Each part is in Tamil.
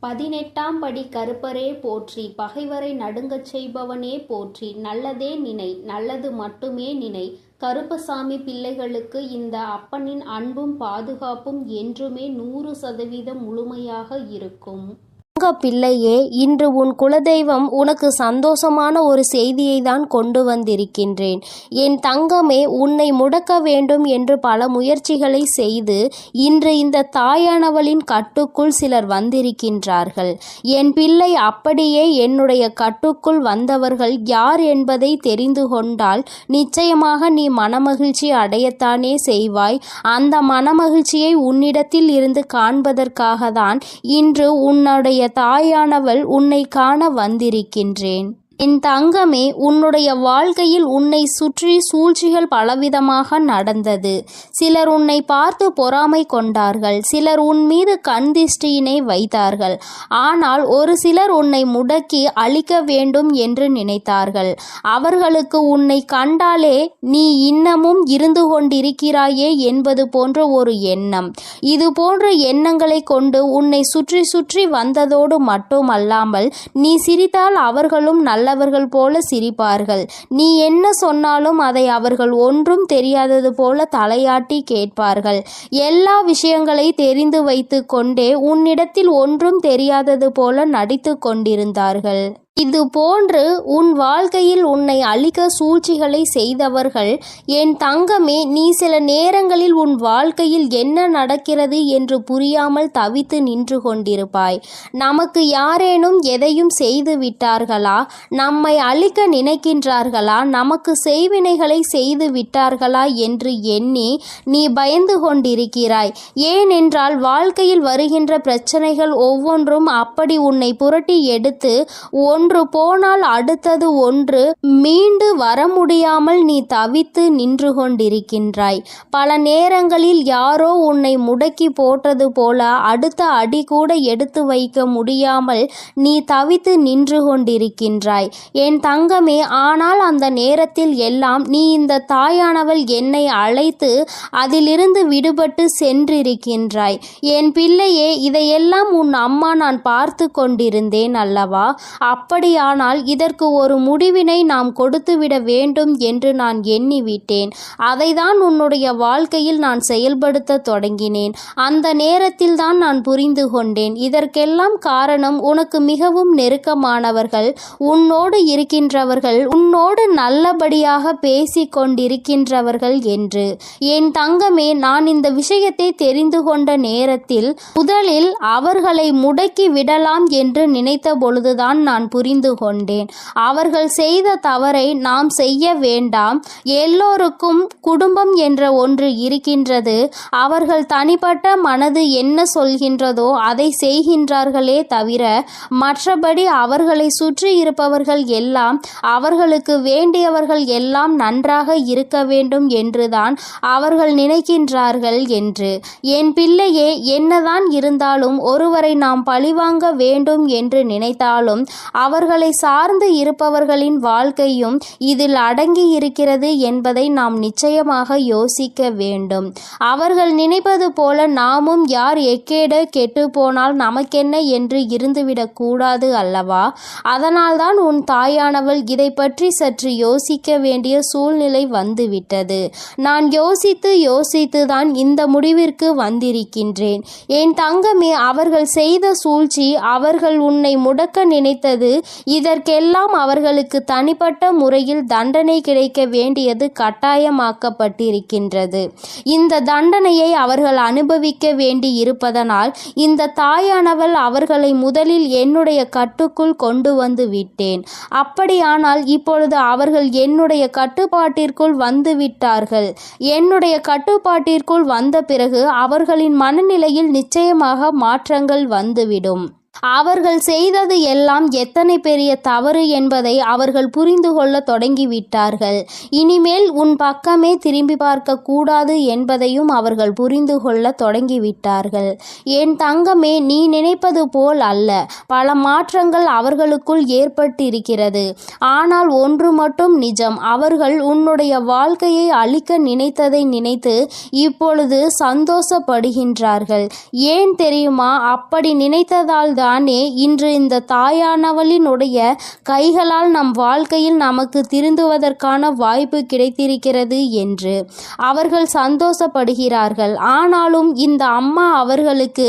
18ஆம் படி கருப்பரே போற்றி, பகைவரை நடுங்கச் செய்பவனே போற்றி, நல்லதே நினை, நல்லது மட்டுமே நினை. கருப்பசாமி பிள்ளைகளுக்கு இந்த அப்பனின் அன்பும் பாதுகாப்பும் என்றுமே 100% முழுமையாக இருக்கும். பிள்ளையே, இன்று உன் குலதெய்வம் உனக்கு சந்தோஷமான ஒரு செய்தியை தான் கொண்டு வந்திருக்கின்றேன். என் தங்கமே, உன்னை முடக்க வேண்டும் என்று பல முயற்சிகளை செய்து இன்று இந்த தாயானவளின் கட்டுக்குள் சிலர் வந்திருக்கின்றார்கள். என் பிள்ளை, அப்படியே என்னுடைய கட்டுக்குள் வந்தவர்கள் யார் என்பதை தெரிந்து கொண்டால் நிச்சயமாக நீ மனமகிழ்ச்சி அடையத்தானே செய்வாய். அந்த மனமகிழ்ச்சியை உன்னிடத்தில் இருந்து காண்பதற்காக தான் இன்று உன்னுடைய தாயானவள் உன்னை காண வந்திருக்கின்றேன். என் தங்கமே, உன்னுடைய வாழ்க்கையில் உன்னை சுற்றி சூழ்ச்சிகள் பலவிதமாக நடந்தது. சிலர் உன்னை பார்த்து பொறாமை கொண்டார்கள், சிலர் உன் மீது கண் திருஷ்டியினை வைத்தார்கள். ஆனால் ஒரு சிலர் உன்னை முடக்கி அழிக்க வேண்டும் என்று நினைத்தார்கள். அவர்களுக்கு உன்னை கண்டாலே நீ இன்னமும் இருந்து கொண்டிருக்கிறாயே என்பது போன்ற ஒரு எண்ணம். இது போன்ற எண்ணங்களை கொண்டு உன்னை சுற்றி சுற்றி வந்ததோடு மட்டுமல்லாமல் நீ சிரித்தால் அவர்களும் நல்லவர்கள் போல சிரிப்பார்கள். நீ என்ன சொன்னாலும் அதை அவர்கள் ஒன்றும் தெரியாதது போல தலையாட்டி கேட்பார்கள். எல்லா விஷயங்களை தெரிந்து வைத்து கொண்டே உன்னிடத்தில் ஒன்றும் தெரியாதது போல நடித்து கொண்டிருந்தார்கள். இது போன்று உன் வாழ்க்கையில் உன்னை அழிக்க சூழ்ச்சிகளை செய்தவர்கள், என் தங்கமே, நீ சில நேரங்களில் உன் வாழ்க்கையில் என்ன நடக்கிறது என்று புரியாமல் தவித்து நின்று கொண்டிருப்பாய். நமக்கு யாரேனும் எதையும் செய்து விட்டார்களா, நம்மை அழிக்க நினைக்கின்றார்களா, நமக்கு செய்வினைகளை செய்து விட்டார்களா என்று எண்ணி நீ பயந்து கொண்டிருக்கிறாய். ஏனென்றால் வாழ்க்கையில் வருகின்ற பிரச்சனைகள் ஒவ்வொன்றும் அப்படி உன்னை புரட்டி எடுத்து ஒன்று போனால் அடுத்தது ஒன்று மீண்டு வர முடியாமல் நீ தவித்து நின்று கொண்டிருக்கின்றாய். பல நேரங்களில் யாரோ உன்னை முடக்கி போட்டது போல அடுத்த அடி கூட எடுத்து வைக்க முடியாமல் நீ தவித்து நின்று கொண்டிருக்கின்றாய் என் தங்கமே. ஆனால் அந்த நேரத்தில் எல்லாம் நீ இந்த தாயானவள் என்னை அழைத்து அதிலிருந்து விடுபட்டு சென்றிருக்கின்றாய். என் பிள்ளையே, இதையெல்லாம் உன் அம்மா நான் பார்த்து கொண்டிருந்தேன் அல்லவா? அப்படியானால் இதற்கு ஒரு முடிவினை நாம் கொடுத்துவிட வேண்டும் என்று நான் எண்ணிவிட்டேன். அதைதான் உன்னுடைய வாழ்க்கையில் நான் செயல்படுத்த தொடங்கினேன். அந்த நேரத்தில் தான் நான் புரிந்து கொண்டேன், இதற்கெல்லாம் காரணம் உனக்கு மிகவும் நெருக்கமானவர்கள், உன்னோடு இருக்கின்றவர்கள், உன்னோடு நல்லபடியாக பேசி கொண்டிருக்கின்றவர்கள் என்று. என் தங்கமே, நான் இந்த விஷயத்தை தெரிந்து கொண்ட நேரத்தில் முதலில் அவர்களை முடக்கி விடலாம் என்று நினைத்த பொழுதுதான் நான் புரிந்து கொண்டேன். அவர்கள் செய்த தவறை நாம் செய்ய வேண்டாம். எல்லோருக்கும் குடும்பம் என்ற ஒன்று இருக்கின்றது. அவர்கள் தனிப்பட்ட மனது என்ன சொல்கின்றதோ அதை செய்கின்றார்களே தவிர மற்றபடி அவர்களை சுற்றி இருப்பவர்கள் எல்லாம் அவர்களுக்கு வேண்டியவர்கள் எல்லாம் நன்றாக இருக்க வேண்டும் என்றுதான் அவர்கள் நினைக்கின்றார்கள் என்று. என் பிள்ளையே, என்னதான் இருந்தாலும் ஒருவரை நாம் பழிவாங்க வேண்டும் என்று நினைத்தாலும் அவர்களை சார்ந்து இருப்பவர்களின் வாழ்க்கையும் இதில் அடங்கி இருக்கிறது என்பதை நாம் நிச்சயமாக யோசிக்க வேண்டும். அவர்கள் நினைப்பது போல நாமும் யார் எக்கேட கெட்டு போனால் நமக்கென்ன என்று இருந்துவிடக் கூடாது அல்லவா? அதனால்தான் உன் தாயானவள் இதை பற்றி சற்று யோசிக்க வேண்டிய சூழ்நிலை வந்துவிட்டது. நான் யோசித்து தான் இந்த முடிவிற்கு வந்திருக்கின்றேன். என் தங்கமே, அவர்கள் செய்த சூழ்ச்சி, அவர்கள் உன்னை முடக்க நினைத்தது, இதற்கெல்லாம் அவர்களுக்கு தனிப்பட்ட முறையில் தண்டனை கிடைக்க வேண்டியது கட்டாயமாக்கப்பட்டிருக்கின்றது. இந்த தண்டனையை அவர்கள் அனுபவிக்க வேண்டி இருப்பதனால் இந்த தாயானவள் அவர்களை முதலில் என்னுடைய கட்டுக்குள் கொண்டு வந்து விட்டேன். அப்படியானால் இப்பொழுது அவர்கள் என்னுடைய கட்டுப்பாட்டிற்குள் வந்து விட்டார்கள். என்னுடைய கட்டுப்பாட்டிற்குள் வந்த பிறகு அவர்களின் மனநிலையில் நிச்சயமாக மாற்றங்கள் வந்துவிடும். அவர்கள் செய்தது எல்லாம் எத்தனை பெரிய தவறு என்பதை அவர்கள் புரிந்து கொள்ள தொடங்கிவிட்டார்கள். இனிமேல் உன் பக்கமே திரும்பி பார்க்க கூடாது என்பதையும் அவர்கள் புரிந்து கொள்ள தொடங்கிவிட்டார்கள். என் தங்கமே, நீ நினைப்பது போல் அல்ல. பல மாற்றங்கள் அவர்களுக்குள் ஏற்பட்டிருக்கிறது. ஆனால் ஒன்று மட்டும் நிஜம், அவர்கள் உன்னுடைய வாழ்க்கையை அழிக்க நினைத்ததை நினைத்து இப்பொழுது சந்தோஷப்படுகின்றார்கள். ஏன் தெரியுமா? அப்படி நினைத்ததால் தானே இன்று இந்த தாயானவளினுடைய கைகளால் நம் வாழ்க்கையில் நமக்கு திருந்துவதற்கான வாய்ப்பு கிடைத்திருக்கிறது என்று அவர்கள் சந்தோஷப்படுகிறார்கள். ஆனாலும் இந்த அம்மா அவர்களுக்கு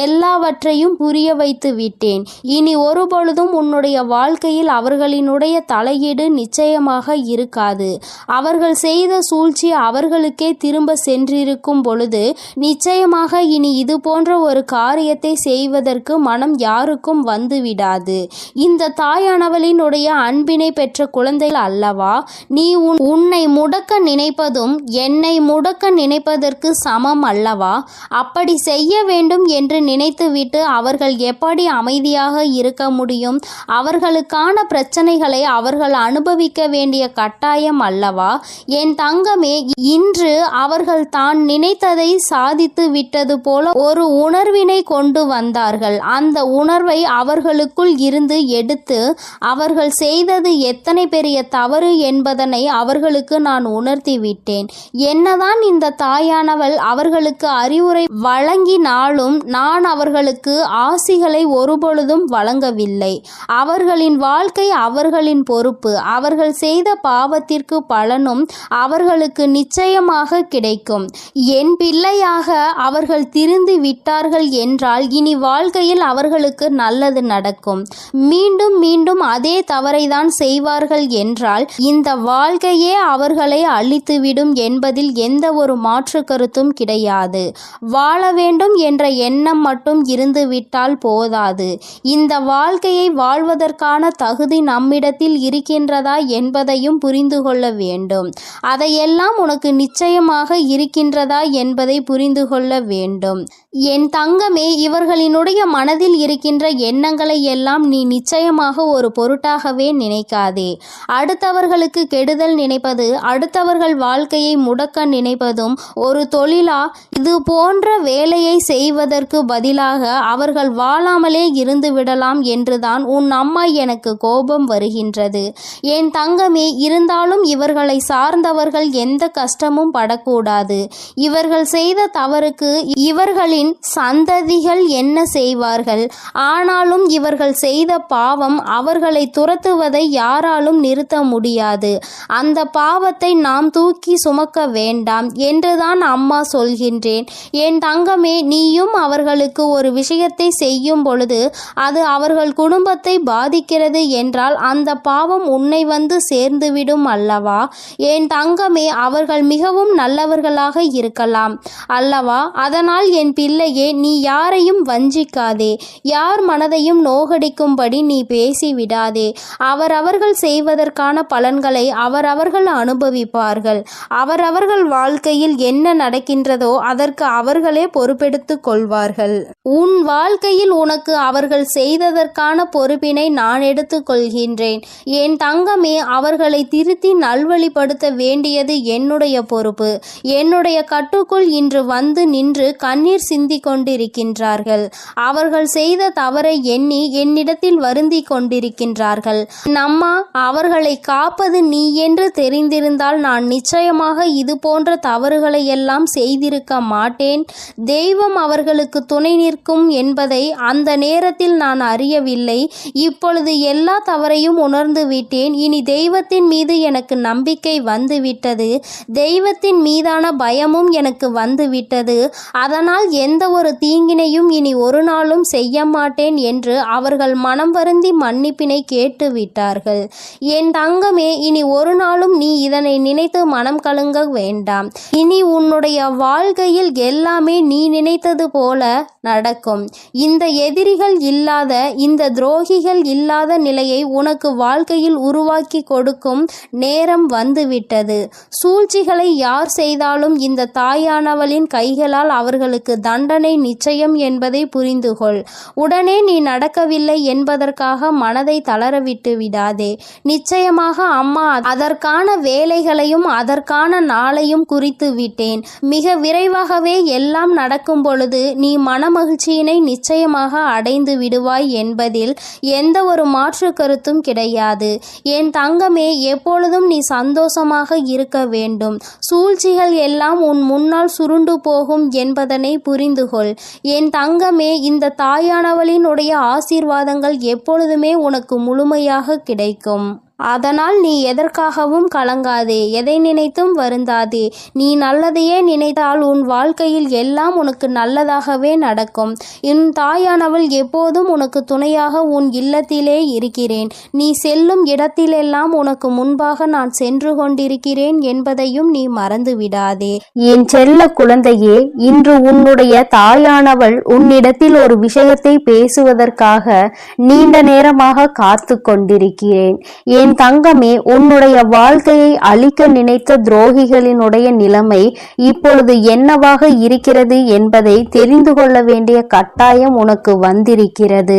எல்லாவற்றையும் புரிய வைத்து விட்டேன். இனி ஒருபொழுதும் உன்னுடைய வாழ்க்கையில் அவர்களினுடைய தலையீடு நிச்சயமாக இருக்காது. அவர்கள் செய்த சூழ்ச்சி அவர்களுக்கே திரும்ப சென்றிருக்கும் பொழுது நிச்சயமாக இனி இது போன்ற ஒரு காரியத்தை செய்வதற்கு மனம் யாருக்கும் வந்துவிடாது. இந்த தாயானவளினுடைய அன்பினை பெற்ற குழந்தைகள் அல்லவா நீ உன்னை முடக்க நினைப்பதும் என்னை முடக்க நினைப்பதற்கு சமம் அல்லவா? அப்படி செய்ய வேண்டும் என்று நினைத்துவிட்டு அவர்கள் எப்படி அமைதியாக இருக்க முடியும்? அவர்களுக்கான பிரச்சனைகளை அவர்கள் அனுபவிக்க வேண்டிய கட்டாயம் அல்லவா? என் தங்கமே, இன்று அவர்கள் தான் நினைத்ததை சாதித்து விட்டது போல ஒரு உணர்வினை கொண்டு வந்தார்கள். அந்த உணர்வை அவர்களுக்குள் இருந்து எடுத்து அவர்கள் செய்தது எத்தனை பெரிய தவறு என்பதனை அவர்களுக்கு நான் உணர்த்தி விட்டேன். என்னதான் இந்த தாயானவள் அவர்களுக்கு அறிவுரை வழங்கினாலும் நான் அவர்களுக்கு ஆசிகளை ஒருபொழுதும் வழங்கவில்லை. அவர்களின் வாழ்க்கை அவர்களின் பொறுப்பு. அவர்கள் செய்த பாவத்திற்கு பலனும் அவர்களுக்கு நிச்சயமாக கிடைக்கும். என் பிள்ளையாக அவர்கள் திருந்து விட்டார்கள் என்றால் இனி வாழ்க்கையில் அவர்களுக்கு நல்லது நடக்கும். மீண்டும் மீண்டும் அதே தவறை தான் செய்வார்கள் என்றால் இந்த வாழ்க்கையே அவர்களை அழித்துவிடும் என்பதில் எந்த ஒரு மாற்று கருத்தும் கிடையாது. வாழ வேண்டும் என்ற எண்ணம் மட்டும் இருந்துவிட்டால் போதாது. இந்த வாழ்க்கையை வாழ்வதற்கான தகுதி நம்மிடத்தில் இருக்கின்றதா என்பதையும் புரிந்து கொள்ள வேண்டும். அதையெல்லாம் உனக்கு நிச்சயமாக இருக்கின்றதா என்பதை புரிந்து கொள்ள வேண்டும். என் தங்கமே, இவர்களினுடைய மனதில் இருக்கின்ற எண்ணங்களை எல்லாம் நீ நிச்சயமாக ஒரு பொருட்டாகவே நினைக்காதே. அடுத்தவர்களுக்கு கெடுதல் நினைப்பது, அடுத்தவர்கள் வாழ்க்கையை முடக்க நினைப்பதும் ஒரு தொழிலா? இது போன்ற வேலையை செய்வதற்கு பதிலாக அவர்கள் வாழாமலே இருந்து விடலாம் என்றுதான் உன் அம்மா எனக்கு கோபம் வருகின்றது. என் தங்கமே, இருந்தாலும் இவர்களை சார்ந்தவர்கள் எந்த கஷ்டமும் படக்கூடாது. இவர்கள் செய்த தவறுக்கு இவர்களின் சந்ததிகள் என்ன செய்வார்கள்? ஆனாலும் இவர்கள் செய்த பாவம் அவர்களை துரத்துவதை யாராலும் நிறுத்த முடியாது. அந்த பாவத்தை நாம் தூக்கி சுமக்க வேண்டாம் என்றுதான் அம்மா சொல்கின்றேன். என் தங்கமே, நீயும் அவர்களுக்கு ஒரு விஷயத்தை செய்யும் பொழுது அது அவர்கள் குடும்பத்தை பாதிக்கிறது என்றால் அந்த பாவம் உன்னை வந்து சேர்ந்துவிடும் அல்லவா? என் தங்கமே, அவர்கள் மிகவும் நல்லவர்களாக இருக்கலாம் அல்லவா? அதனால் என் பிள்ளையே, நீ யாரையும் வஞ்சிக்காதே. யார் மனதையும் நோகடிக்கும்படி நீ பேசிவிடாதே. அவரவர்கள் செய்வதற்கான பலன்களை அவரவர்கள் அனுபவிப்பார்கள். அவரவர்கள் வாழ்க்கையில் என்ன நடக்கின்றதோ அதற்கு அவர்களே பொறுப்பெடுத்துக் கொள்வார்கள். உன் வாழ்க்கையில் உனக்கு அவர்கள் செய்ததற்கான பொறுப்பினை நான் எடுத்துக் கொள்கின்றேன். என் தங்கமே, அவர்களை திருத்தி நல்வழிப்படுத்த வேண்டியது என்னுடைய பொறுப்பு. என்னுடைய கட்டுக்குள் இன்று வந்து நின்று கண்ணீர் சிந்தி கொண்டிருக்கின்றார்கள். அவர்கள் செய்த தவறை எண்ணி என்னிடத்தில் வருந்தி கொண்டிருக்கின்றார்கள். நம்மா, அவர்களை காப்பது நீ என்று தெரிந்திருந்தால் நான் நிச்சயமாக இது போன்ற தவறுகளை எல்லாம் செய்திருக்க மாட்டேன். தெய்வம் அவர்களுக்கு துணை நிற்கும் என்பதை அந்த நேரத்தில் நான் அறியவில்லை. இப்பொழுது எல்லா தவறையும் உணர்ந்து விட்டேன். இனி தெய்வத்தின் மீது எனக்கு நம்பிக்கை வந்துவிட்டது. தெய்வத்தின் மீதான பயமும் எனக்கு வந்துவிட்டது. அதனால் எந்த ஒரு தீங்கினையும் இனி ஒரு நாளும் செய்ய மாட்டேன் என்று அவர்கள் மனம் வருந்தி மன்னிப்பினை கேட்டு விட்டார்கள். என் தங்கமே, இனி ஒரு நாளும் நீ இதனை நினைத்து மனம் கலங்க வேண்டாம். இனி உன்னுடைய வாழ்க்கையில் எல்லாமே நீ நினைத்தது போல நடக்கும். இந்த எதிரிகள் இல்லாத, இந்த துரோகிகள் இல்லாத நிலையை உனக்கு வாழ்க்கையில் உருவாக்கி கொடுக்கும் நேரம் வந்துவிட்டது. சூழ்ச்சிகளை யார் செய்தாலும் இந்த தாயானவளின் கைகளால் அவர்களுக்கு தண்டனை நிச்சயம் என்பதை புரிந்து கொள். உடனே நீ நடக்கவில்லை என்பதற்காக மனதை தளரவிட்டு விடாதே. நிச்சயமாக அம்மா அதற்கான வேலைகளையும் அதற்கான நாளையும் குறித்து விட்டேன். மிக விரைவாகவே எல்லாம் நடக்கும் பொழுது நீ மனமகிழ்ச்சி மகிழ்ச்சியினை நிச்சயமாக அடைந்து விடுவாய் என்பதில் எந்த ஒரு மாற்று கருத்தும் கிடையாது. என் தங்கமே, எப்பொழுதும் நீ சந்தோஷமாக இருக்க வேண்டும். சூழ்ச்சிகள் எல்லாம் உன் முன்னால் சுருண்டு போகும் என்பதனை புரிந்துகொள். என் தங்கமே, இந்த தாயானவளினுடைய ஆசீர்வாதங்கள் எப்பொழுதுமே உனக்கு முழுமையாக கிடைக்கும். அதனால் நீ எதற்காகவும் கலங்காதே, எதை நினைத்தும் வருந்தாதே. நீ நல்லதையே நினைத்தால் உன் வாழ்க்கையில் எல்லாம் உனக்கு நல்லதாகவே நடக்கும். என் தாயானவள் எப்போதும் உனக்கு துணையாக உன் இல்லத்திலே இருக்கிறேன். நீ செல்லும் இடத்திலெல்லாம் உனக்கு முன்பாக நான் சென்று கொண்டிருக்கிறேன் என்பதையும் நீ மறந்து விடாதே. என் செல்ல குழந்தையே, இன்று உன்னுடைய தாயானவள் உன்னிடத்தில் ஒரு விஷயத்தை பேசுவதற்காக நீண்ட நேரமாக காத்து கொண்டிருக்கிறேன். என் தங்கமே, உன்னுடைய வாழ்க்கையை அழிக்க நினைத்த துரோகிகளினுடைய நிலைமை இப்பொழுது என்னவாக இருக்கிறது என்பதை தெரிந்து கொள்ள வேண்டிய கட்டாயம் உனக்கு வந்திருக்கிறது.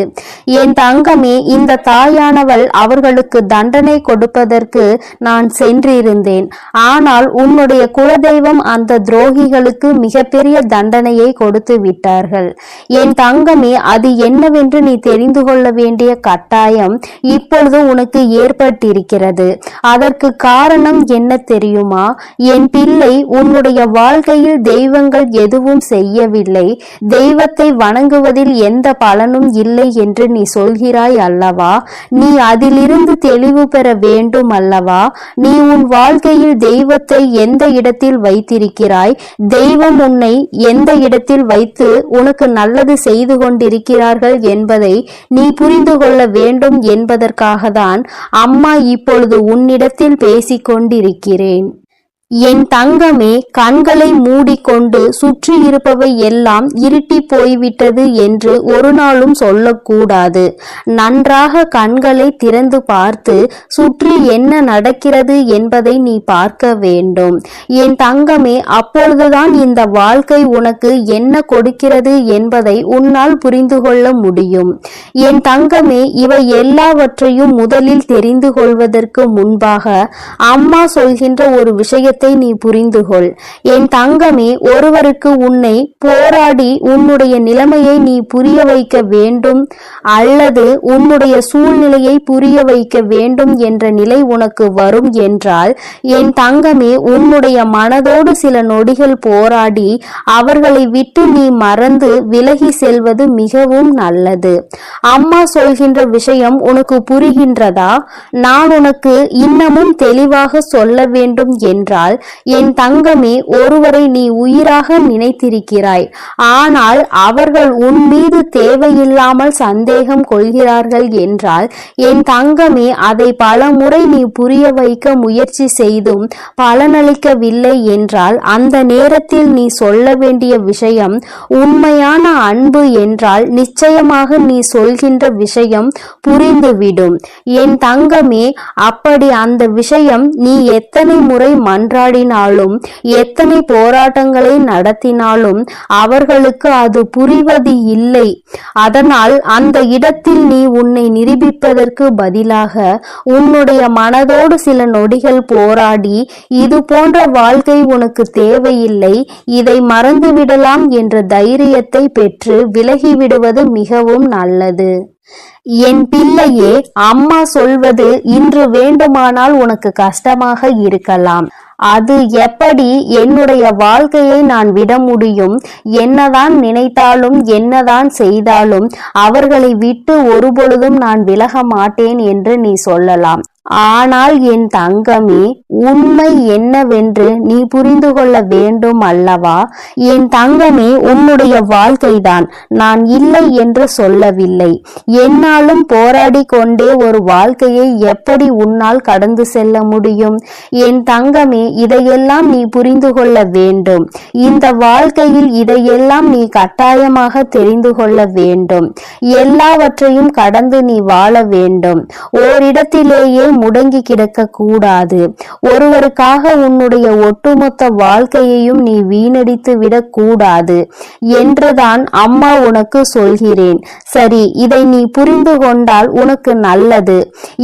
என் தங்கமே, இந்த தாயானவள் அவர்களுக்கு தண்டனை கொடுப்பதற்கு நான் சென்றிருந்தேன். ஆனால் உன்னுடைய குலதெய்வம் அந்த துரோகிகளுக்கு மிகப்பெரிய தண்டனையை கொடுத்து விட்டார்கள். என் தங்கமே, அது என்னவென்று நீ தெரிந்து கொள்ள வேண்டிய கட்டாயம் இப்பொழுது உனக்கு ஏற்பட்டிருக்கிறது. அதற்கு காரணம் என்ன தெரியுமா? என் பிள்ளை, உன்னுடைய வாழ்க்கையில் தெய்வங்கள் எதுவும் செய்யவில்லை, தெய்வத்தை வணங்குவதில் எந்த பலனும் இல்லை என்று நீ சொல்கிறாய் அல்லவா? நீ அதிலிருந்து தெளிவு பெற வேண்டும் அல்லவா? நீ உன் வாழ்க்கையில் தெய்வத்தை எந்த இடத்தில் வைத்திருக்கிறாய்? தெய்வம் உன்னை எந்த இடத்தில் வைத்து உனக்கு நல்லது செய்து கொண்டிருக்கிறார்கள் என்பதை நீ புரிந்து கொள்ள வேண்டும் என்பதற்காக தான் அம்மா இப்பொழுது உன்னிடத்தில் பேசிக் கொண்டிருக்கிறேன். என் தங்கமே, கண்களை மூடிக்கொண்டு சுற்றி இருப்பவை எல்லாம் இருட்டி போய்விட்டது என்று ஒரு நாளும் சொல்லக்கூடாது. நன்றாக கண்களை திறந்து பார்த்து சுற்றி என்ன நடக்கிறது என்பதை நீ பார்க்க வேண்டும். என் தங்கமே, அப்பொழுதுதான் இந்த வாழ்க்கை உனக்கு என்ன கொடுக்கிறது என்பதை உன்னால் புரிந்து கொள்ள முடியும். என் தங்கமே, இவை எல்லாவற்றையும் முதலில் தெரிந்து கொள்வதற்கு முன்பாக அம்மா சொல்கின்ற ஒரு விஷயத்தை நீ புரிந்து கொள். என் தங்கமே, ஒருவருக்கு உன்னை போராடி உன்னுடைய நிலைமையை நீ புரிய வைக்க வேண்டும் அல்லது உன்னுடைய சூழ்நிலையை புரிய வைக்க வேண்டும் என்ற நிலை உனக்கு வரும் என்றால், என் தங்கமே, உன்னுடைய மனதோடு சில நொடிகள் போராடி அவர்களை விட்டு நீ மறந்து விலகி செல்வது மிகவும் நல்லது. அம்மா சொல்கின்ற விஷயம் உனக்கு புரிகின்றதா? நான் உனக்கு இன்னமும் தெளிவாக சொல்ல வேண்டும் என்றால், என் தங்கமே, ஒருவரை நீ உயிராக நினைத்திருக்கிறாய். ஆனால் அவர்கள் உன் மீது தேவையில்லாமல் சந்தேகம் கொள்கிறார்கள் என்றால், என் தங்கமே, அதை பல முறை நீ புரிய வைக்க முயற்சி செய்தும் பலனளிக்கவில்லை என்றால், அந்த நேரத்தில் நீ சொல்ல வேண்டிய விஷயம் உண்மையான அன்பு என்றால் நிச்சயமாக நீ சொல்கின்ற விஷயம் புரிந்துவிடும். என் தங்கமே, அப்படி அந்த விஷயம் நீ எத்தனை முறை மன்றாடினாலும் எத்தனை போராட்டங்களை நடத்தினாலும் அவர்களுக்கு அது புரிவது இல்லை. அதனால் அந்த இடத்தில் நீ உன்னை நிரூபிப்பதற்கு பதிலாக உன்னுடைய மனதோடு சில நொடிகள் போராடி, இது போன்ற வாழ்க்கை உனக்கு தேவையில்லை, இதை மறந்துவிடலாம் என்ற தைரியத்தை பெற்று விலகிவிடுவது மிகவும் நல்லது. என் பிள்ளையே, அம்மா சொல்வது இன்று வேண்டுமானால் உனக்கு கஷ்டமாக இருக்கலாம். அது எப்படி என்னுடைய வாழ்க்கையை நான் விட முடியும்? என்னதான் நினைத்தாலும் என்னதான் செய்தாலும் அவர்களை விட்டு ஒருபொழுதும் நான் விலக மாட்டேன் என்று நீ சொல்லலாம். ஆனால் என் தங்கமே, உண்மை என்னவென்று நீ புரிந்து கொள்ள வேண்டும் அல்லவா? என் தங்கமே, உன்னுடைய வாழ்க்கைதான், நான் இல்லை என்று சொல்லவில்லை. என்னாலும் போராடி கொண்டே ஒரு வாழ்க்கையை எப்படி உன்னால் கடந்து செல்ல முடியும்? என் தங்கமே, இதையெல்லாம் நீ புரிந்து கொள்ள வேண்டும். இந்த வாழ்க்கையில் இதையெல்லாம் நீ கட்டாயமாக தெரிந்து கொள்ள வேண்டும். எல்லாவற்றையும் கடந்து நீ வாழ வேண்டும். ஓரிடத்திலேயே முடங்கி கிடக்க கூடாது. ஒருவருக்காக உன்னுடைய ஒட்டுமொத்த வாழ்க்கையையும் நீ வீணடித்து விடக் கூடாது என்றுதான் அம்மா உனக்கு சொல்கிறேன். சரி, இதை நீ புரிந்து கொண்டால் உனக்கு நல்லது.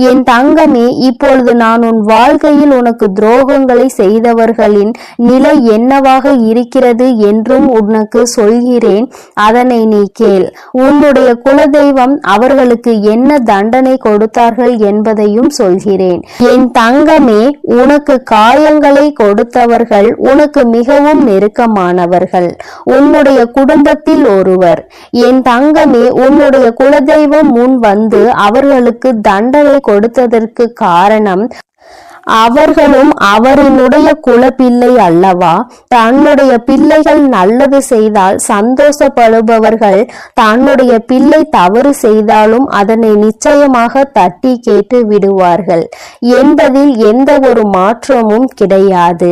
என் தங்கமே, இப்பொழுது நான் உன் வாழ்க்கையில் உனக்கு துரோகங்களை செய்தவர்களின் நிலை என்னவாக இருக்கிறது என்றும் உனக்கு சொல்கிறேன். அதனை நீ கேள். உன்னுடைய குலதெய்வம் அவர்களுக்கு என்ன தண்டனை கொடுத்தார்கள் என்பதையும் சொல்கிறேன். என் தங்கமே, உனக்கு காயங்களை கொடுத்தவர்கள் உனக்கு மிகவும் நெருக்கமானவர்கள், உன்னுடைய குடும்பத்தில் ஒருவர். என் தங்கமே, உன்னுடைய குலதெய்வம் முன் வந்து அவர்களுக்கு தண்டனை கொடுத்ததற்கு காரணம் அவர்களும் அவரினுடைய குலப்பிள்ளை அல்லவா? தன்னுடைய பிள்ளைகள் நல்லது செய்தால் சந்தோஷப்படுபவர்கள் தன்னுடைய பிள்ளை தவறு செய்தாலும் அதனை நிச்சயமாக தட்டி கேட்டு விடுவார்கள் என்பதில் எந்த ஒரு மாற்றமும் கிடையாது.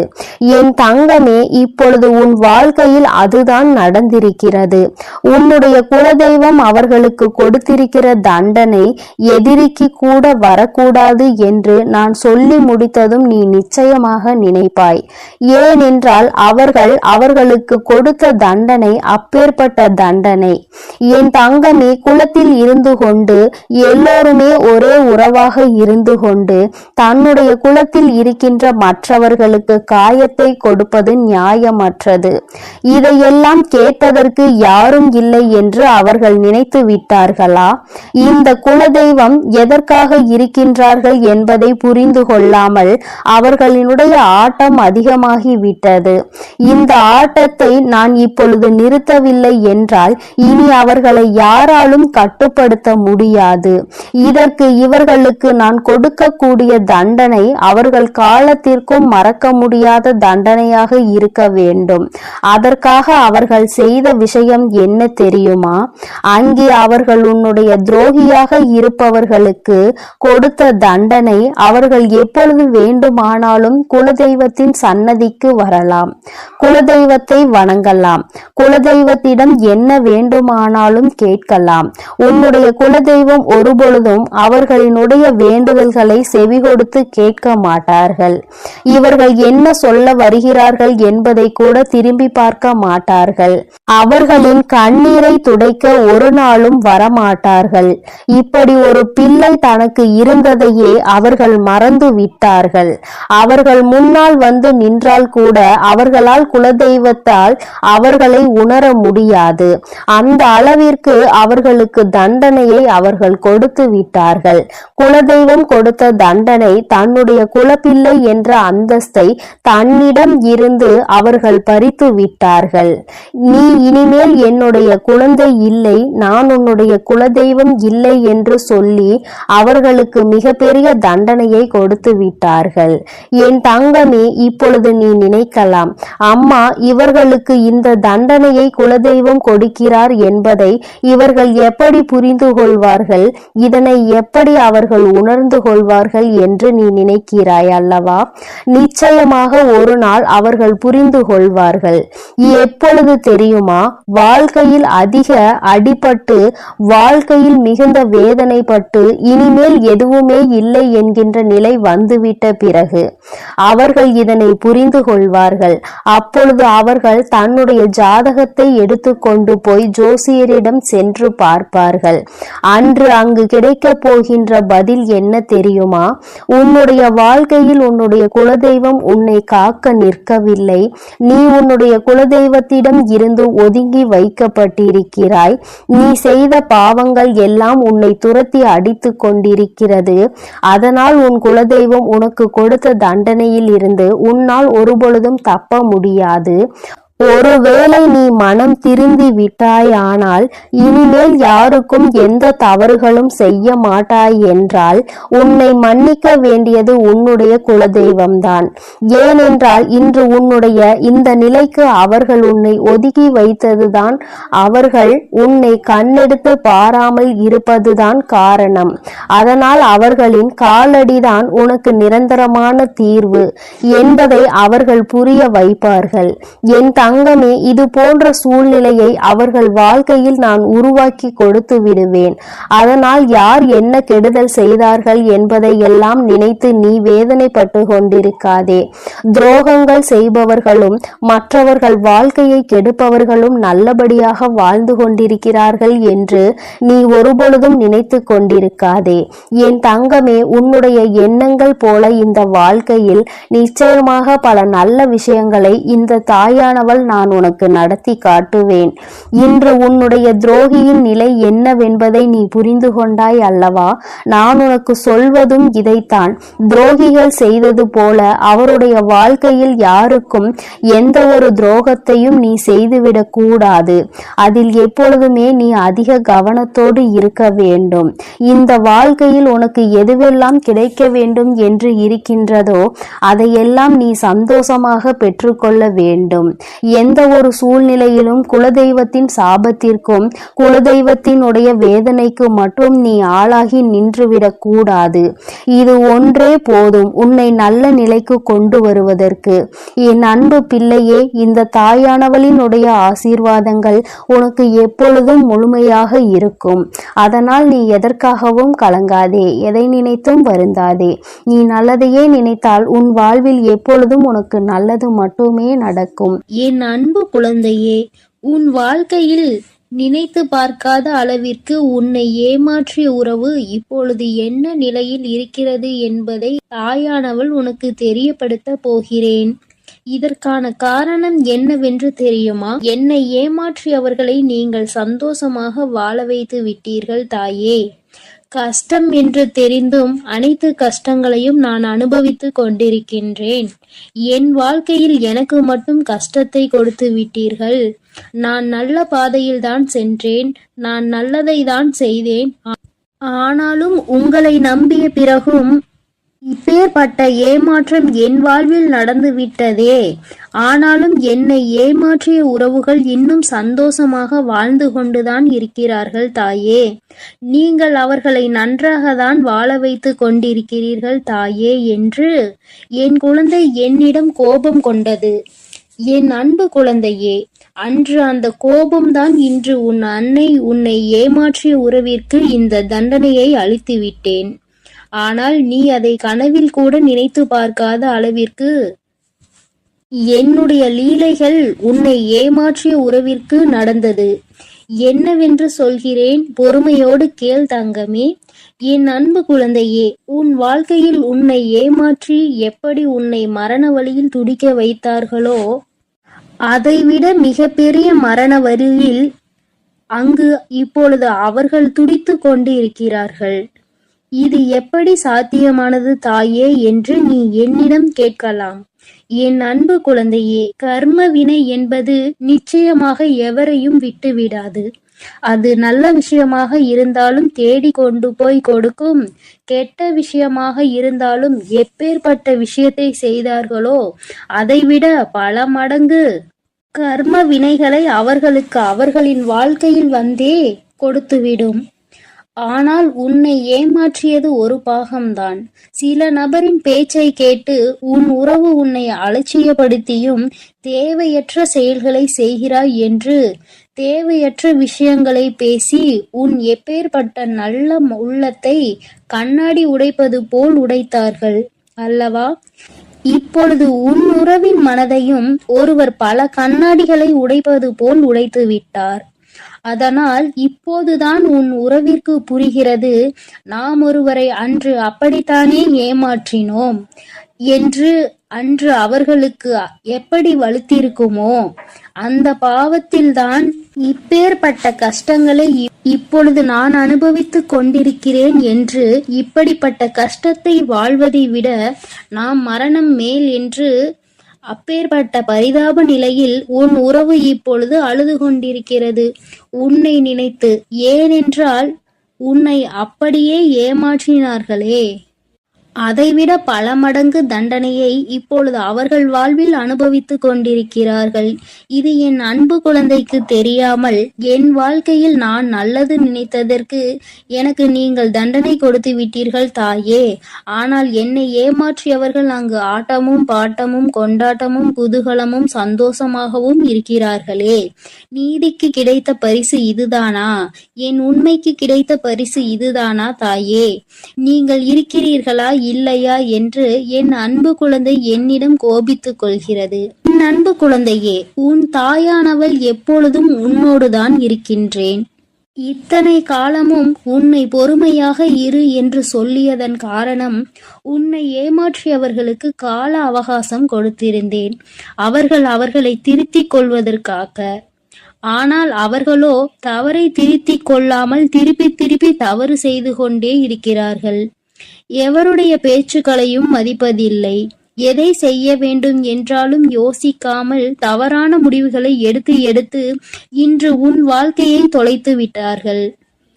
என் தங்கமே, இப்பொழுது உன் வாழ்க்கையில் அதுதான் நடந்திருக்கிறது. உன்னுடைய குலதெய்வம் அவர்களுக்கு கொடுத்திருக்கிற தண்டனை எதிரிக்கு கூட வரக்கூடாது என்று நான் சொல்லி முடித்ததும் நீ நிச்சயமாக நினைப்பாய். ஏனென்றால் அவர்களுக்கு கொடுத்த தண்டனை அப்பேற்பட்ட தண்டனை. என் தங்கமே, குலத்தில் இருந்து கொண்டு எல்லோருமே ஒரே உறவாக இருந்து கொண்டு தன்னுடைய குலத்தில் இருக்கின்ற மற்றவர்களுக்கு காயத்தை கொடுப்பது நியாயமற்றது. இதையெல்லாம் கேட்பதற்கு யாரும் இல்லை என்று அவர்கள் நினைத்து விட்டார்களா? இந்த குலதெய்வம் எதற்காக இருக்கின்றார்கள் என்பதை புரிந்து கொள்ளாமல் அவர்களினுடைய ஆட்டம் அதிகமாகி விட்டது. இந்த ஆட்டத்தை நான் இப்பொழுது நிறுத்தவில்லை என்றால் இனி அவர்களை யாராலும் கட்டுப்படுத்த முடியாது. இதற்கு இவர்களுக்கு நான் கொடுக்கக்கூடிய தண்டனை அவர்கள் காலத்திற்கும் மறக்க முடியாத தண்டனையாக இருக்க வேண்டும். அதற்காக அவர்கள் செய்த விஷயம் என்ன தெரியுமா? அங்கே அவர்கள் உன்னுடைய துரோகியாக இருப்பவர்களுக்கு கொடுத்த தண்டனை அவர்கள் எப்பொழுது வேண்டுமானாலும் குலதெய்வத்தின் சன்னதிக்கு வரலாம், குலதெய்வத்தை வணங்கலாம், குலதெய்வத்திடம் என்ன வேண்டுமானாலும் கேட்கலாம். உன்னுடைய குலதெய்வம் ஒருபொழுதும் அவர்களினுடைய வேண்டுதல்களை செவி கொடுத்து கேட்க மாட்டார்கள். இவர்கள் என்ன சொல்ல வருகிறார்கள் என்பதை கூட திரும்பி பார்க்க மாட்டார்கள். அவர்களின் கண்ணீரை துடைக்க ஒரு நாளும் வரமாட்டார்கள். இப்படி ஒரு பிள்ளை தனக்கு இருந்ததையே அவர்கள் மறந்து விட்டார்கள். அவர்கள் முன்னால் வந்து நின்றால் கூட அவர்களால் குலதெய்வத்தால் அவர்களை உணர முடியாது. அந்த அளவிற்கு அவர்களுக்கு தண்டனையை அவர்கள் கொடுத்து விட்டார்கள். குலதெய்வம் கொடுத்த தண்டனை தன்னுடைய குலப்பிள்ளை என்ற அந்தஸ்தை தன்னிடம் இருந்து அவர்கள் பறித்து விட்டார்கள். நீ இனிமேல் என்னுடைய குழந்தை இல்லை, நான் உன்னுடைய குலதெய்வம் இல்லை என்று சொல்லி அவர்களுக்கு மிகப்பெரிய தண்டனையை கொடுத்து விட்டார்கள். என் தங்கமே, இப்பொழுது நீ நினைக்கலாம், அம்மா இவர்களுக்கு இந்த தண்டனையை குலதெய்வம் கொடுக்கிறார் என்பதை இவர்கள் எப்படி புரிந்து கொள்வார்கள், இதனை எப்படி அவர்கள் உணர்ந்து கொள்வார்கள் என்று நீ நினைக்கிறாய் அல்லவா? நிச்சயமாக ஒரு நாள் அவர்கள் புரிந்து கொள்வார்கள். எப்பொழுது தெரியுமா? வாழ்க்கையில் அதிக அடிபட்டு வாழ்க்கையில் மிகுந்த வேதனைப்பட்டு இனிமேல் எதுவுமே இல்லை என்கின்ற நிலை வந்துவிட்ட பிறகு அவர்கள் இதனை புரிந்து கொள்வார்கள். அப்பொழுது அவர்கள் தன்னுடைய ஜாதகத்தை எடுத்துக்கொண்டு போய் ஜோசியரிடம் சென்று பார்ப்பார்கள். அன்று அங்கு கிடைக்க போகின்ற பதில் என்ன தெரியுமா? உன்னுடைய வாழ்க்கையில் உன்னுடைய குலதெய்வம் உன்னை காக்க நிற்கவில்லை. நீ உன்னுடைய குலதெய்வத்திடம் இருந்து ஒதுங்கி வைக்கப்பட்டிருக்கிறாய். நீ செய்த பாவங்கள் எல்லாம் உன்னை துரத்தி அடித்து கொண்டிருக்கிறது. அதனால் உன் குலதெய்வம் உனக்கு கொடுத்த தண்டனையில் இருந்து உன்னால் ஒருபொழுதும் தப்ப முடியாது. ஒருவேளை நீ மனம் திருந்தி விட்டாயானால் இனிமேல் யாருக்கும் எந்த தவறுகளும் செய்ய மாட்டாய் என்றால் உன்னை மன்னிக்க வேண்டியது உன்னுடைய குலதெய்வம்தான். ஏனென்றால் இன்று உன்னுடைய இந்த நிலைக்கு அவர்கள் உன்னை ஒதுக்கி வைத்ததுதான், அவர்கள் உன்னை கண்ணெடுத்து பாராமல் இருப்பதுதான் காரணம். அதனால் அவர்களின் காலடிதான் உனக்கு நிரந்தரமான தீர்வு என்பதை அவர்கள் புரிய வைப்பார்கள். என் தங்கமே, இது போன்ற சூழ்நிலையை அவர்கள் வாழ்க்கையில் நான் உருவாக்கி கொடுத்து விடுவேன். அதனால் யார் என்ன கெடுதல் செய்தார்கள் என்பதை எல்லாம் நினைத்து நீ வேதனைப்பட்டு கொண்டிருக்காதே. துரோகங்கள் செய்பவர்களும் மற்றவர்கள் வாழ்க்கையை கெடுப்பவர்களும் நல்லபடியாக வாழ்ந்து கொண்டிருக்கிறார்கள் என்று நீ ஒருபொழுதும் நினைத்து கொண்டிருக்காதே. என் தங்கமே, உன்னுடைய எண்ணங்கள் போல இந்த வாழ்க்கையில் நிச்சயமாக பல நல்ல விஷயங்களை இந்த தாயானவள் நான் உனக்கு நடத்தி காட்டுவேன். இன்று உன்னுடைய துரோகியின் நிலை என்னவென்பதை நீ புரிந்து கொண்டாய் அல்லவா? நான் உனக்கு சொல்வதும் இதைத்தான். துரோகிகள் செய்தது போல அவருடைய வாழ்க்கையில் யாருக்கும் எந்த ஒரு துரோகத்தையும் நீ செய்துவிடக் கூடாது. அதில் எப்பொழுதுமே நீ அதிக கவனத்தோடு இருக்க வேண்டும். இந்த வாழ்க்கையில் உனக்கு எதுவெல்லாம் கிடைக்க வேண்டும் என்று இருக்கின்றதோ அதையெல்லாம் நீ சந்தோஷமாக பெற்றுக்கொள்ள வேண்டும். எந்த ஒரு சூழ்நிலையிலும் குலதெய்வத்தின் சாபத்திற்கும் குலதெய்வத்தினுடைய வேதனைக்கு மட்டும் நீ ஆளாகி நின்றுவிடக் கூடாது. இது ஒன்றே போதும் உன்னை நல்ல நிலைக்கு கொண்டு வருவதற்கு. என் அன்பு பிள்ளையே, இந்த தாயானவளினுடைய ஆசீர்வாதங்கள் உனக்கு எப்பொழுதும் முழுமையாக இருக்கும். அதனால் நீ எதற்காகவும் கலங்காதே, எதை நினைத்தும் வருந்தாதே. நீ நல்லதையே நினைத்தால் உன் வாழ்வில் எப்பொழுதும் உனக்கு நல்லது மட்டுமே நடக்கும். என் அன்பு குழந்தையே, உன் வாழ்க்கையில் நினைத்து பார்க்காத அளவிற்கு உன்னை ஏமாற்றிய உறவு இப்பொழுது என்ன நிலையில் இருக்கிறது என்பதை தாயானவள் உனக்கு தெரியப்படுத்த போகிறேன். இதற்கான காரணம் என்னவென்று தெரியுமா? என்னை ஏமாற்றியவர்களை நீங்கள் சந்தோஷமாக வாழ வைத்து விட்டீர்கள் தாயே. கஷ்டம் என்று தெரிந்தும் அனைத்து கஷ்டங்களையும் நான் அனுபவித்து கொண்டிருக்கின்றேன். என் வாழ்க்கையில் எனக்கு மட்டும் கஷ்டத்தை கொடுத்து விட்டீர்கள். நான் நல்ல பாதையில் தான் சென்றேன், நான் நல்லதை தான் செய்தேன். ஆனாலும் உங்களை நம்பிய பிறகும் இப்பேற்பட்ட ஏமாற்றம் என் வாழ்வில் நடந்து விட்டதே. ஆனாலும் என்னை ஏமாற்றிய உறவுகள் இன்னும் சந்தோஷமாக வாழ்ந்து கொண்டுதான் இருக்கிறார்கள் தாயே. நீங்கள் அவர்களை நன்றாக தான் வாழ வைத்து கொண்டிருக்கிறீர்கள் தாயே என்று என் குழந்தை என்னிடம் கோபம் கொண்டது. என் அன்பு குழந்தையே, அன்று அந்த கோபம்தான் இன்று உன் அன்னை உன்னை ஏமாற்றிய உறவிற்கு இந்த தண்டனையை அளித்து விட்டேன். ஆனால் நீ அதை கனவில் கூட நினைத்து பார்க்காத அளவிற்கு என்னுடைய லீலைகள் உன்னை ஏமாற்றிய உறவிற்கு நடந்தது. என்னவென்று சொல்கிறேன், பொறுமையோடு கேள் தங்கமே. என் அன்பு குழந்தையே, உன் வாழ்க்கையில் உன்னை ஏமாற்றி எப்படி உன்னை மரண வழியில் துடிக்க வைத்தார்களோ அதைவிட மிகப்பெரிய மரண வழியில் அங்கு இப்பொழுது அவர்கள் துடித்து கொண்டு இருக்கிறார்கள். இது எப்படி சாத்தியமானது தாயே என்று நீ என்னிடம் கேட்கலாம். என் அன்பு குழந்தையே, கர்ம வினை என்பது நிச்சயமாக எவரையும் விட்டுவிடாது. அது நல்ல விஷயமாக இருந்தாலும் தேடி கொண்டு போய் கொடுக்கும், கெட்ட விஷயமாக இருந்தாலும் எப்பேற்பட்ட விஷயத்தை செய்தார்களோ அதைவிட பல மடங்கு கர்ம வினைகளை அவர்களுக்கு அவர்களின் வாழ்க்கையில் வந்தே கொடுத்துவிடும். ஆனால் உன்னை ஏமாற்றியது ஒரு பாகம்தான். சில நபரின் பேச்சை கேட்டு உன் உறவு உன்னை அலட்சியப்படுத்தியும் தேவையற்ற செயல்களை செய்கிறாய் என்று தேவையற்ற விஷயங்களை பேசி உன் எப்பேற்பட்ட நல்ல உள்ளத்தை கண்ணாடி உடைப்பது போல் உடைத்தார்கள் அல்லவா? இப்பொழுது உன் உறவின் மனதையும் ஒருவர் பல கண்ணாடிகளை உடைப்பது போல் உடைத்து விட்டார். அதனால் இப்போதுதான் உன் உறவிற்கு புரிகிறது, நாம் ஒருவரை அன்று அப்படித்தானே ஏமாற்றினோம் என்று. அன்று அவர்களுக்கு எப்படி வலுத்திருக்குமோ அந்த பாவத்தில்தான் இப்பேற்பட்ட கஷ்டங்களை இப்பொழுது நான் அனுபவித்துக் கொண்டிருக்கிறேன் என்று. இப்படிப்பட்ட கஷ்டத்தை வாழ்வதை விட நாம் மரணம் மேல் என்று அப்பேற்பட்ட பரிதாப நிலையில் உன் உறவு இப்பொழுது அழுது கொண்டிருக்கிறது உன்னை நினைத்து. ஏனென்றால் உன்னை அப்படியே ஏமாற்றினார்களே. அதைவிட பல மடங்கு தண்டனையை இப்பொழுது அவர்கள் வாழ்வில் அனுபவித்துக் கொண்டிருக்கிறார்கள். இது என் அன்பு குழந்தைக்கு தெரியாமல் என் வாழ்க்கையில் நான் நல்லது நினைத்ததற்கு எனக்கு நீங்கள் தண்டனை கொடுத்து விட்டீர்கள் தாயே. ஆனால் என்னை ஏமாற்றியவர்கள் அங்கு ஆட்டமும் பாட்டமும் கொண்டாட்டமும் குதூகலமும் சந்தோஷமாகவும் இருக்கிறார்களே. நீதிக்கு கிடைத்த பரிசு இதுதானா? என் உண்மைக்கு கிடைத்த பரிசு இதுதானா தாயே? நீங்கள் இருக்கிறீர்களா இல்லையா என்று என் அன்பு குழந்தை என்னிடம் கோபித்துக் கொள்கிறது. என் அன்பு குழந்தையே, உன் தாயானவள் எப்பொழுதும் உன்னோடுதான் இருக்கின்றேன். இத்தனை காலமும் உன்னை பொறுமையாக இரு என்று சொல்லியதன் காரணம், உன்னை ஏமாற்றியவர்களுக்கு கால அவகாசம் கொடுத்திருந்தேன், அவர்களை திருத்திக் கொள்வதற்காக. ஆனால் அவர்களோ தவறை திருத்திக் கொள்ளாமல் திருப்பி தவறு செய்து கொண்டே இருக்கிறார்கள். எவருடைய பேச்சுக்களையும் மதிப்பதில்லை. எதை செய்ய வேண்டும் என்றாலும் யோசிக்காமல் தவறான முடிவுகளை எடுத்து இன்று உன் வாழ்க்கையை தொலைத்து விட்டார்கள்.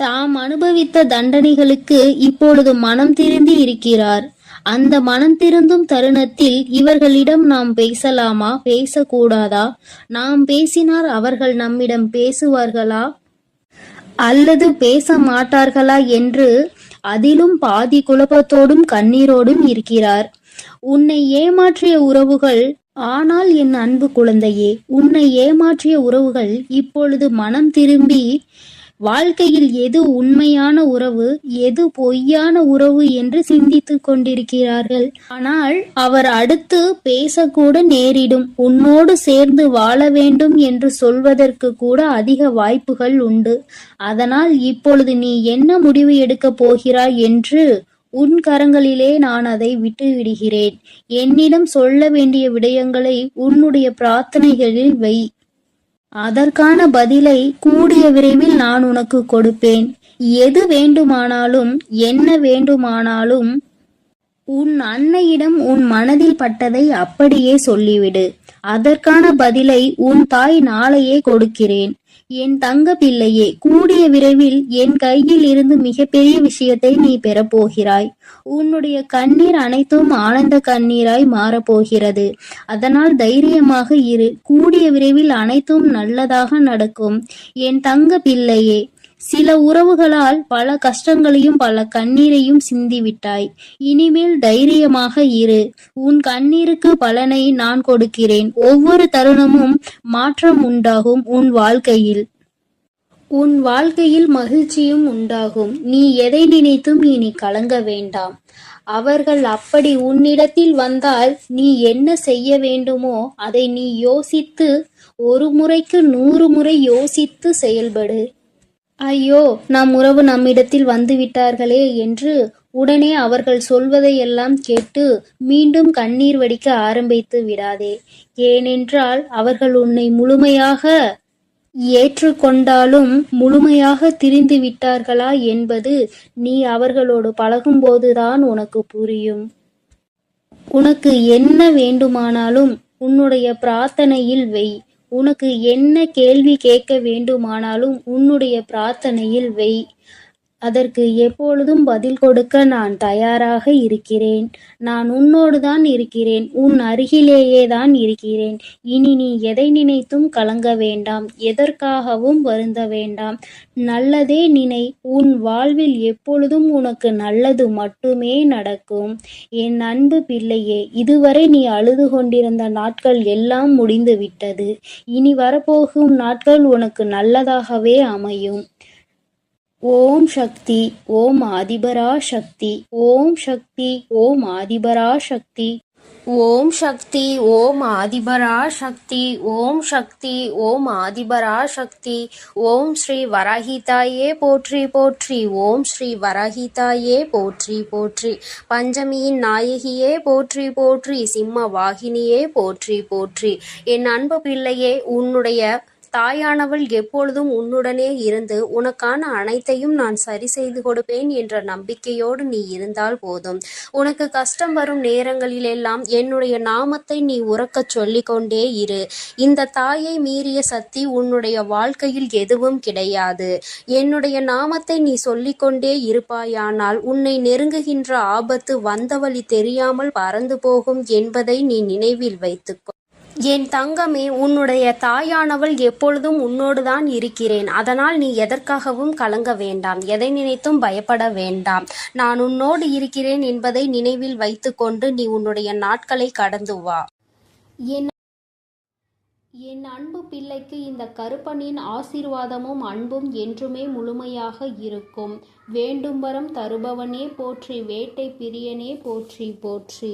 தாம் அனுபவித்த தண்டனைகளுக்கு இப்பொழுது மனம் திருந்தி இருக்கிறார். அந்த மனம் திருந்தும் தருணத்தில் இவர்களிடம் நாம் பேசலாமா, பேசக்கூடாதா? நாம் பேசினால் அவர்கள் நம்மிடம் பேசுவார்களா அல்லது பேச மாட்டார்களா என்று அதிலும் பாதி குழப்பத்தோடும் கண்ணீரோடும் இருக்கிறார். உன்னை ஏமாற்றிய உறவுகள், ஆனால் என் அன்பு குழந்தையே, உன்னை ஏமாற்றிய உறவுகள் இப்பொழுது மனம் திரும்பி வாழ்க்கையில் எது உண்மையான உறவு, எது பொய்யான உறவு என்று சிந்தித்துக் கொண்டிருக்கிறார்கள். ஆனால் அவர் அடுத்து பேசக்கூட நேரிடும். உன்னோடு சேர்ந்து வாழ வேண்டும் என்று சொல்வதற்கு கூட அதிக வாய்ப்புகள் உண்டு. அதனால் இப்பொழுது நீ என்ன முடிவு எடுக்கப் போகிறாய் என்று உன் கரங்களிலே நான் அதை விட்டுவிடுகிறேன். என்னிடம் சொல்ல வேண்டிய விடயங்களை உன்னுடைய பிரார்த்தனைகளில் வை. அதற்கான பதிலை கூடிய விரைவில் நான் உனக்கு கொடுப்பேன். எது வேண்டுமானாலும் என்ன வேண்டுமானாலும் உன் அன்னையிடம் உன் மனதில் பட்டதை அப்படியே சொல்லிவிடு. அதற்கான பதிலை உன் தாய் நாளையே கொடுக்கிறேன். என் தங்க பிள்ளையே, கூடிய விரைவில் என் கையில் இருந்து மிகப்பெரிய விஷயத்தை நீ பெறப்போகிறாய். உன்னுடைய கண்ணீர் அனைத்தும் ஆனந்த கண்ணீராய் மாறப்போகிறது. அதனால் தைரியமாக இரு. கூடிய விரைவில் அனைத்தும் நல்லதாக நடக்கும். என் தங்க பிள்ளையே, சில உறவுகளால் பல கஷ்டங்களையும் பல கண்ணீரையும் சிந்திவிட்டாய். இனிமேல் தைரியமாக இரு. உன் கண்ணீருக்கு பலனை நான் கொடுக்கிறேன். ஒவ்வொரு தருணமும் மாற்றம் உண்டாகும். உன் வாழ்க்கையில் மகிழ்ச்சியும் உண்டாகும். நீ எதை நினைத்தும் இனி கலங்க வேண்டாம். அவர்கள் அப்படி உன்னிடத்தில் வந்தால் நீ என்ன செய்ய வேண்டுமோ அதை நீ யோசித்து, ஒரு முறைக்கு 100 முறை யோசித்து செயல்படு. ஐயோ, நம் உறவு நம்மிடத்தில் வந்து விட்டார்களே என்று உடனே அவர்கள் சொல்வதையெல்லாம் கேட்டு மீண்டும் கண்ணீர் வடிக்க ஆரம்பித்து விடாதே. ஏனென்றால் அவர்கள் உன்னை முழுமையாக ஏற்றுக்கொண்டாலும் முழுமையாக திரிந்து விட்டார்களா என்பது நீ அவர்களோடு பழகும்போதுதான் உனக்கு புரியும். உனக்கு என்ன வேண்டுமானாலும் உன்னுடைய பிரார்த்தனையில் வை. உனக்கு என்ன கேள்வி கேட்க வேண்டுமானாலும் உன்னுடைய பிரார்த்தனையில் வை. அதற்கு எப்பொழுதும் பதில் கொடுக்க நான் தயாராக இருக்கிறேன். நான் உன்னோடு தான் இருக்கிறேன். உன் அருகிலேயே தான் இருக்கிறேன். இனி நீ எதை நினைத்தும் கலங்க வேண்டாம். எதற்காகவும் வருந்த வேண்டாம். நல்லதே நினை. உன் வாழ்வில் எப்பொழுதும் உனக்கு நல்லது மட்டுமே நடக்கும். என் அன்பு பிள்ளையே, இதுவரை நீ அழுது கொண்டிருந்த நாட்கள் எல்லாம் முடிந்து விட்டது. இனி வரப்போகும் நாட்கள் உனக்கு நல்லதாகவே அமையும். ஓம் சக்தி, ஓம் ஆதிபரா சக்தி, ஓம் சக்தி, ஓம் ஆதிபரா சக்தி, ஓம் சக்தி, ஓம் ஆதிபரா சக்தி, ஓம் சக்தி, ஓம் ஆதிபரா சக்தி. ஓம் ஸ்ரீ வராஹிதாயே போற்றி போற்றி, ஓம் ஸ்ரீ வராஹிதாயே போற்றி போற்றி. பஞ்சமியின் நாயகியே போற்றி போற்றி, சிம்ம வாகினியே போற்றி போற்றி. என் அன்பு பிள்ளையே, உன்னுடைய தாயானவள் எப்பொழுதும் உன்னுடனே இருந்து உனக்கான அனைத்தையும் நான் சரி செய்து கொடுப்பேன் என்ற நம்பிக்கையோடு நீ இருந்தால் போதும். உனக்கு கஷ்டம் வரும் நேரங்களிலெல்லாம் என்னுடைய நாமத்தை நீ உரக்கச் சொல்லிக்கொண்டே இரு. இந்த தாயை மீறிய சக்தி உன்னுடைய வாழ்க்கையில் எதுவும் கிடையாது. என்னுடைய நாமத்தை நீ சொல்லிக்கொண்டே இருப்பாயானால் உன்னை நெருங்குகின்ற ஆபத்து வந்த வழி தெரியாமல் பறந்து போகும் என்பதை நீ நினைவில் வைத்துக்கொள். என் தங்கமே, உன்னுடைய தாயானவள் எப்பொழுதும் உன்னோடுதான் இருக்கிறேன். அதனால் நீ எதற்காகவும் கலங்க வேண்டாம், எதை நினைத்தும் பயப்பட வேண்டாம். நான் உன்னோடு இருக்கிறேன் என்பதை நினைவில் வைத்துக்கொண்டு நீ உன்னுடைய நாட்களை கடந்து வா. என் அன்பு பிள்ளைக்கு இந்த கருப்பனின் ஆசீர்வாதமும் அன்பும் என்றுமே முழுமையாக இருக்கும். வேண்டும் வரம் தருபவனே போற்றி, வேட்டை பிரியனே போற்றி போற்றி.